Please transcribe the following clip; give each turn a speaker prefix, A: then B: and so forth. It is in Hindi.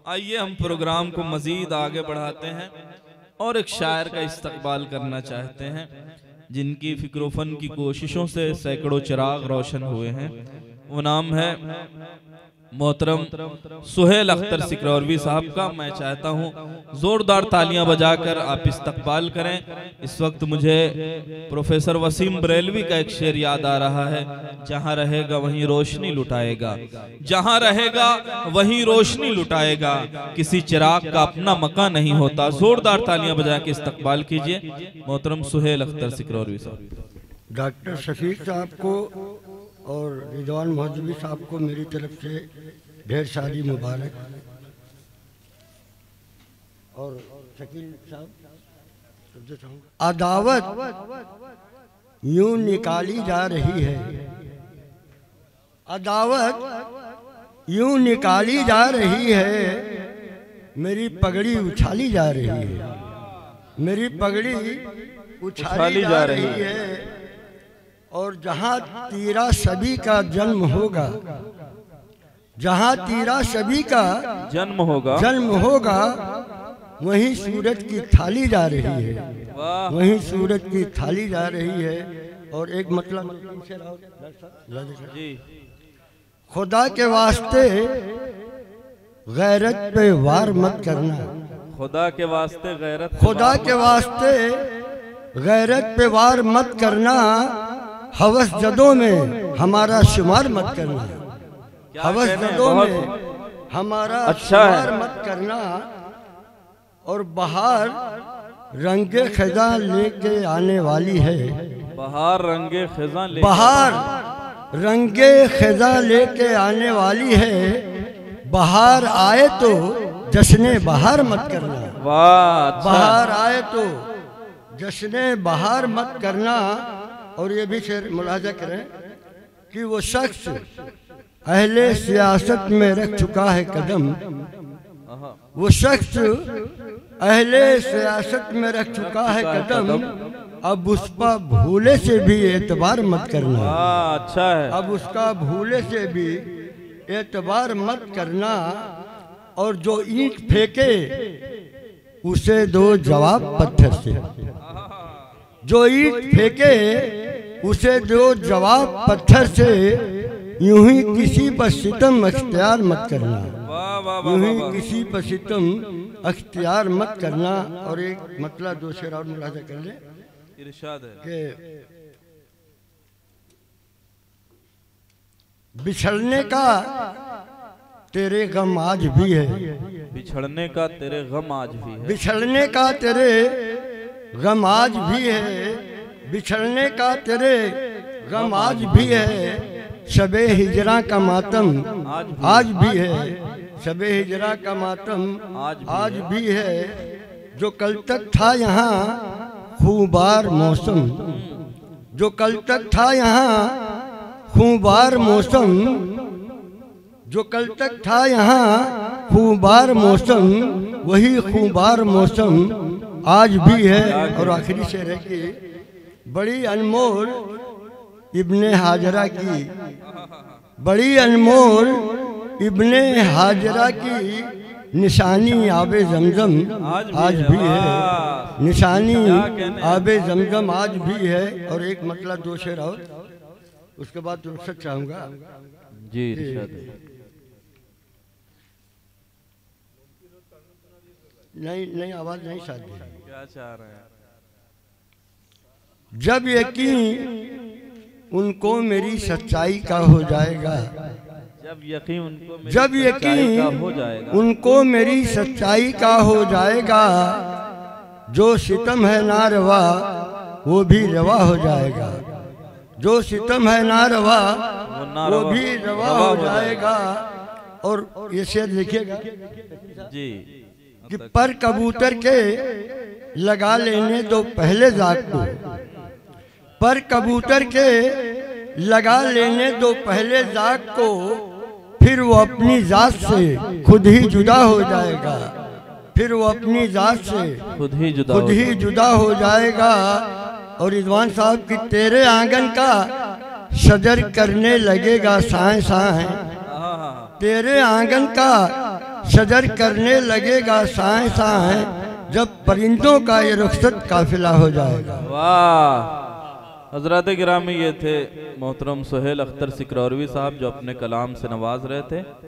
A: आइए हम प्रोग्राम को मजीद आगे बढ़ाते हैं और एक शायर का इस्तकबाल करना चाहते हैं जिनकी फिक्रोफन की कोशिशों से सैकड़ों चिराग रोशन हुए हैं। वो नाम है मोहतरम सुहेल अख्तर सिकरौरवी साहब का। मैं चाहता हूँ जोरदार तालियां बजाकर आप इस्तकबाल करें। इस वक्त मुझे प्रोफेसर वसीम बरेलवी का एक शेर याद आ रहा है, जहां रहेगा वहीं रोशनी लुटाएगा, जहां रहेगा वहीं रोशनी लुटाएगा, किसी चिराग का अपना मकान नहीं होता। जोरदार तालियां बजा के इस्तकबाल कीजिए मोहतरम सुहेल अख्तर सिकरौरवी साहब।
B: डॉक्टर शफीक साहब को और रिजवान मौजवी साहब को मेरी तरफ से ढेर सारी मुबारक। और शकील साहब, अदावत यूं निकाली जा रही है, अदावत यूं निकाली जा रही है, मेरी पगड़ी उछाली जा रही है, मेरी पगड़ी उछाली जा रही है। और जहाँ तेरा सभी का जन्म होगा, जहाँ तेरा सभी का जन्म होगा, वहीं सूरज की थाली जा रही है, वहीं सूरज की थाली जा रही है। और एक मतलब खुदा के वास्ते गैरत पे वार मत करना,
A: खुदा के वास्ते गैरत,
B: खुदा के वास्ते गैरत पे वार मत करना, हवस जदों में हमारा शुमार मत करना, हवस जदों में हमारा शुमार मत करना। और बहार रंगे खिजा लेके आने वाली है,
A: बहार रंगे खिजा लेके,
B: बहार रंगे खिजा लेके आने वाली है। बहार आए तो जश्ने बहार मत करना, बहार आए तो जश्ने बहार मत करना। और ये भी शेर मुलाजा करें कि वो शख्स अहले सियासत में रख चुका है कदम, वो शख्स अहले सियासत में रख चुका है कदम, अब उसका भूले से भी एतबार मत करना।
A: अच्छा है,
B: अब उसका भूले से भी एतबार मत करना। और जो ईंट फेंके उसे दो जवाब पत्थर से, जो ईंट फेंके उसे दो जवाब पत्थर से। यूं ही किसी पर सितम अख्तियार मत करना, यूं ही किसी पर सितम अख्तियार मत करना। और एक मतलब दो शेर और मुलाजा कर ले,
A: इरशाद है
B: कि बिछड़ने का तेरे गम आज भी है,
A: बिछड़ने का तेरे गम आज भी है,
B: बिछड़ने का तेरे गम आज भी है, बिछड़ने का तेरे गम आज भी है। शबे हिजरा का मातम आज भी है, शबे हिजरा का मातम आज भी है। जो कल तक था यहाँ खूबार मौसम, जो कल तक था यहाँ खूबार मौसम, जो कल तक था यहाँ खूबार मौसम, वही खूबार मौसम आज भी है। और आखिरी शेर है कि बड़ी अनमोल इब्ने हाजरा की, बड़ी अनमोल इब्ने हाजरा की निशानी आबे जमजम आज भी है, निशानी आबे जमजम आज भी है। और एक मतलब दो शेर और, उसके बाद रुखसत चाहूंगा
A: जी।
B: नहीं आवाज नहीं साथी,
A: क्या चाह रहे हैं?
B: जब यकीन उनको मेरी सच्चाई का हो जाएगा,
A: जब यकीन
B: हो जाएगा, उनको मेरी सच्चाई का हो जाएगा। जो सितम है नारवा वो भी रवा हो जाएगा, जो सितम है नारवा वो भी रवा हो जाएगा। और ये शेर लिखिएगा
A: जी
B: कि पर कबूतर के लगा लेने दो पहले जाग को, पर कबूतर के लगा लेने दो पहले जाग को, फिर वो अपनी जात से खुद ही जुदा हो जाएगा, फिर वो अपनी जात से
A: खुद ही
B: जुदा हो जाएगा। और रिजवान साहब की तेरे आंगन का शजर करने लगेगा साए साए, तेरे आंगन का सजर करने लगेगा साए साए, जब परिंदों का ये रुखसत काफिला हो जाएगा।
A: वाह। हजरत गिरामी ये थे मोहतरम सुहेल अख्तर सिकरौरवी साहब जो अपने कलाम से नवाज रहे थे।